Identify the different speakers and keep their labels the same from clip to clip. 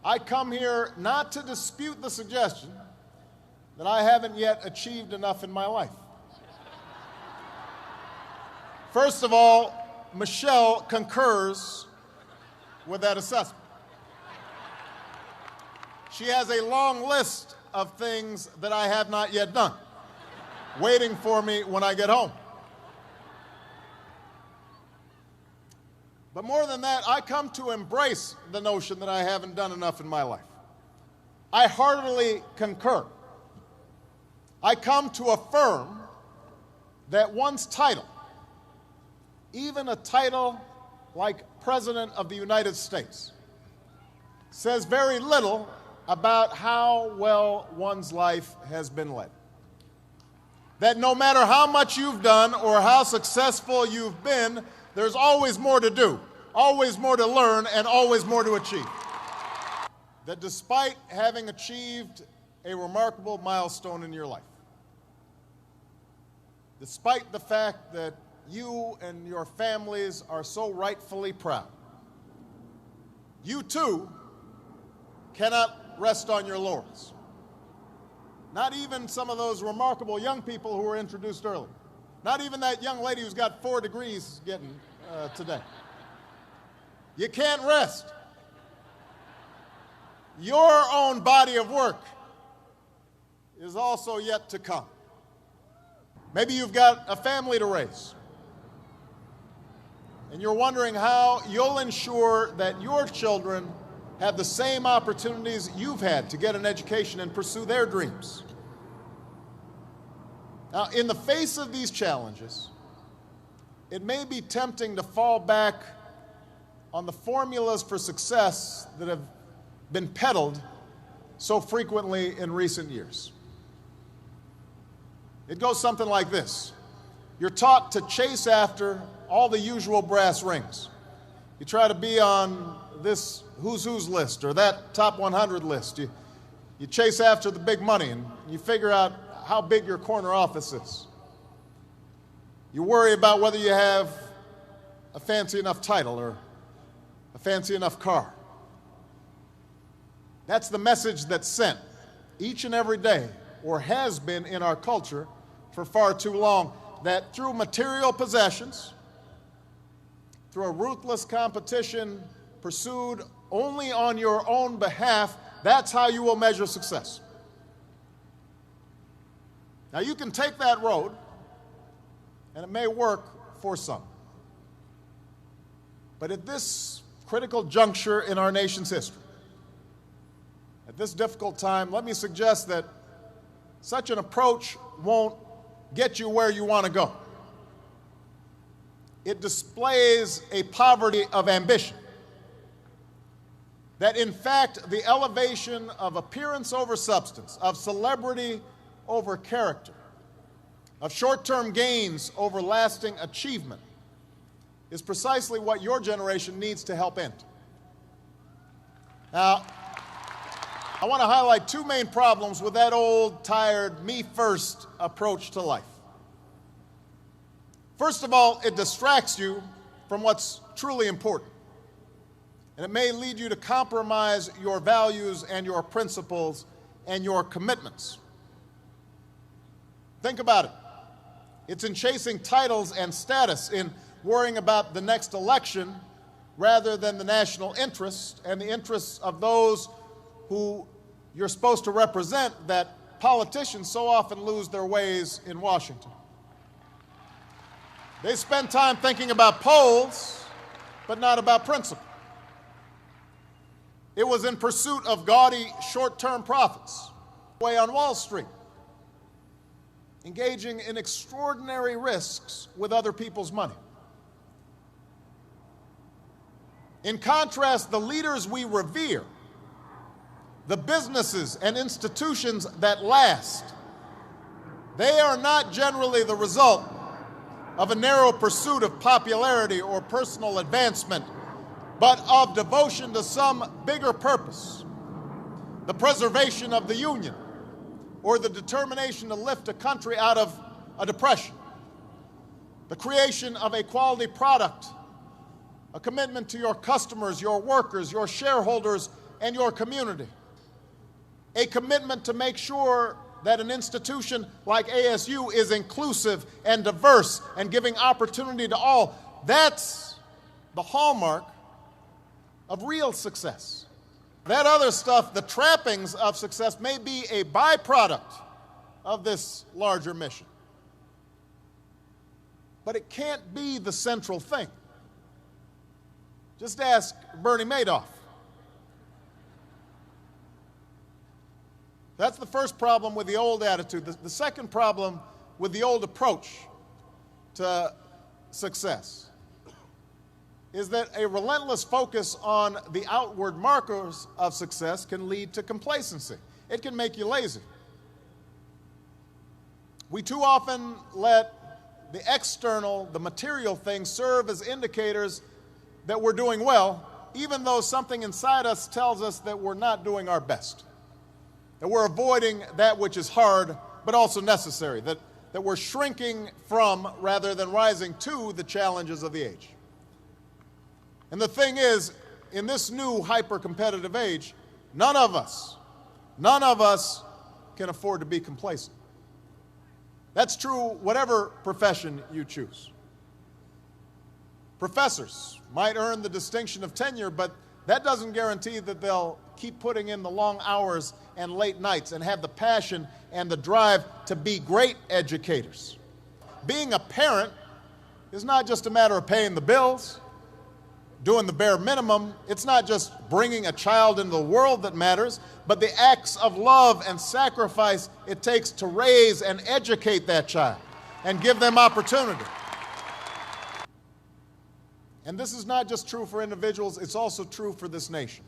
Speaker 1: I come here not to dispute the suggestion that I haven't yet achieved enough in my life. First of all, Michelle concurs with that assessment. She has a long list of things that I have not yet done, waiting for me when I get home. But more than that, I come to embrace the notion that I haven't done enough in my life. I heartily concur. I come to affirm that one's title, even a title like President of the United States, says very little about how well one's life has been led. That no matter how much you've done or how successful you've been, there's always more to do, always more to learn, and always more to achieve. That despite having achieved a remarkable milestone in your life, despite the fact that you and your families are so rightfully proud, you too cannot rest on your laurels. Not even some of those remarkable young people who were introduced earlier. Not even that young lady who's got 4 degrees getting today. You can't rest. Your own body of work is also yet to come. Maybe you've got a family to raise, and you're wondering how you'll ensure that your children have the same opportunities you've had to get an education and pursue their dreams. Now, in the face of these challenges, it may be tempting to fall back on the formulas for success that have been peddled so frequently in recent years. It goes something like this. You're taught to chase after all the usual brass rings. You try to be on this who's who's list or that top 100 list. You chase after the big money, and you figure out how big your corner office is. You worry about whether you have a fancy enough title or a fancy enough car. That's the message that's sent each and every day, or has been in our culture for far too long, that through material possessions, through a ruthless competition pursued only on your own behalf, that's how you will measure success. Now, you can take that road, and it may work for some. But at this critical juncture in our nation's history, at this difficult time, let me suggest that such an approach won't get you where you want to go. It displays a poverty of ambition. That in fact, the elevation of appearance over substance, of celebrity over character, of short-term gains over lasting achievement, is precisely what your generation needs to help end. Now, I want to highlight 2 main problems with that old, tired, me-first approach to life. First of all, it distracts you from what's truly important, and it may lead you to compromise your values and your principles and your commitments. Think about it. It's in chasing titles and status, in worrying about the next election rather than the national interest and the interests of those who you're supposed to represent, that politicians so often lose their ways in Washington. They spend time thinking about polls, but not about principle. It was in pursuit of gaudy short-term profits, way on Wall Street, engaging in extraordinary risks with other people's money. In contrast, the leaders we revere, the businesses and institutions that last, they are not generally the result of a narrow pursuit of popularity or personal advancement, but of devotion to some bigger purpose, the preservation of the Union, or the determination to lift a country out of a depression, the creation of a quality product, a commitment to your customers, your workers, your shareholders, and your community. A commitment to make sure that an institution like ASU is inclusive and diverse and giving opportunity to all. That's the hallmark of real success. That other stuff, the trappings of success, may be a byproduct of this larger mission. But it can't be the central thing. Just ask Bernie Madoff. That's the first problem with the old attitude. The second problem with the old approach to success is that a relentless focus on the outward markers of success can lead to complacency. It can make you lazy. We too often let the external, the material things serve as indicators that we're doing well, even though something inside us tells us that we're not doing our best, that we're avoiding that which is hard but also necessary, that we're shrinking from rather than rising to the challenges of the age. And the thing is, in this new hyper-competitive age, none of us can afford to be complacent. That's true whatever profession you choose. Professors might earn the distinction of tenure, but that doesn't guarantee that they'll keep putting in the long hours and late nights and have the passion and the drive to be great educators. Being a parent is not just a matter of paying the bills, doing the bare minimum. It's not just bringing a child into the world that matters, but the acts of love and sacrifice it takes to raise and educate that child and give them opportunity. And this is not just true for individuals, it's also true for this nation.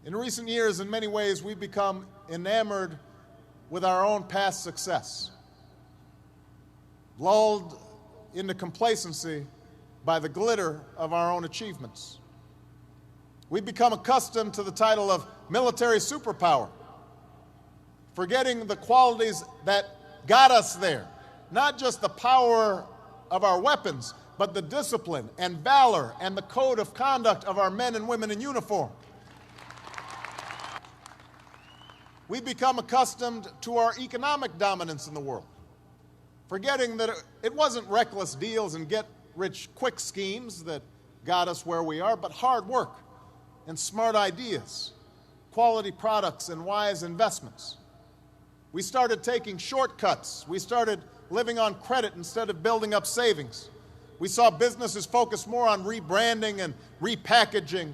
Speaker 1: In recent years, in many ways, we've become enamored with our own past success, lulled into complacency by the glitter of our own achievements. We've become accustomed to the title of military superpower, forgetting the qualities that got us there, not just the power of our weapons, but the discipline and valor and the code of conduct of our men and women in uniform. We've become accustomed to our economic dominance in the world, forgetting that it wasn't reckless deals and get-rich-quick schemes that got us where we are, but hard work and smart ideas, quality products and wise investments. We started taking shortcuts. We started living on credit instead of building up savings. We saw businesses focus more on rebranding and repackaging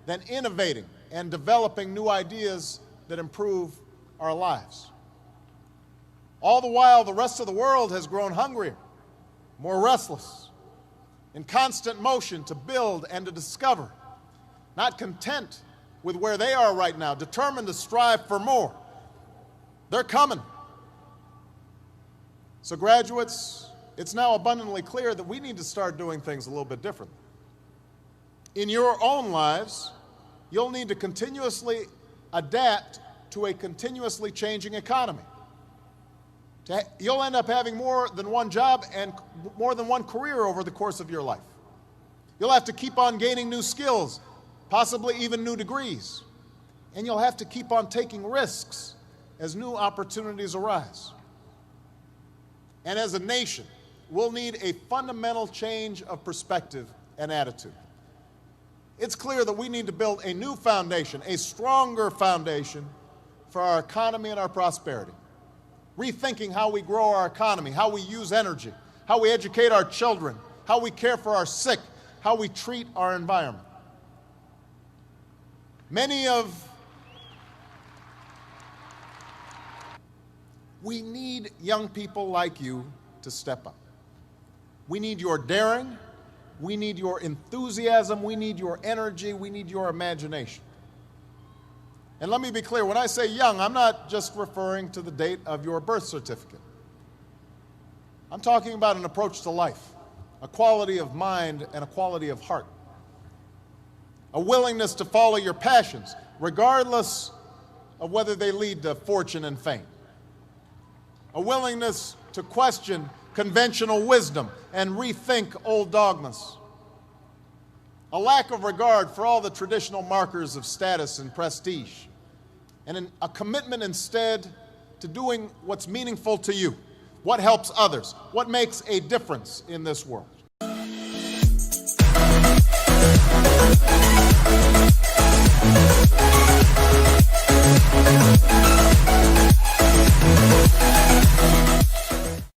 Speaker 1: than innovating and developing new ideas that improve our lives. All the while, the rest of the world has grown hungrier, more restless, in constant motion to build and to discover, not content with where they are right now, determined to strive for more. They're coming. So graduates, it's now abundantly clear that we need to start doing things a little bit differently. In your own lives, you'll need to continuously adapt to a continuously changing economy. You'll end up having more than one job and more than one career over the course of your life. You'll have to keep on gaining new skills, possibly even new degrees. And you'll have to keep on taking risks as new opportunities arise. And as a nation, we'll need a fundamental change of perspective and attitude. It's clear that we need to build a new foundation, a stronger foundation for our economy and our prosperity. Rethinking how we grow our economy, how we use energy, how we educate our children, how we care for our sick, how we treat our environment. We need young people like you to step up. We need your daring, we need your enthusiasm, we need your energy, we need your imagination. And let me be clear, when I say young, I'm not just referring to the date of your birth certificate. I'm talking about an approach to life, a quality of mind and a quality of heart, a willingness to follow your passions, regardless of whether they lead to fortune and fame, a willingness to question conventional wisdom and rethink old dogmas, a lack of regard for all the traditional markers of status and prestige, and a commitment instead to doing what's meaningful to you, what helps others, what makes a difference in this world.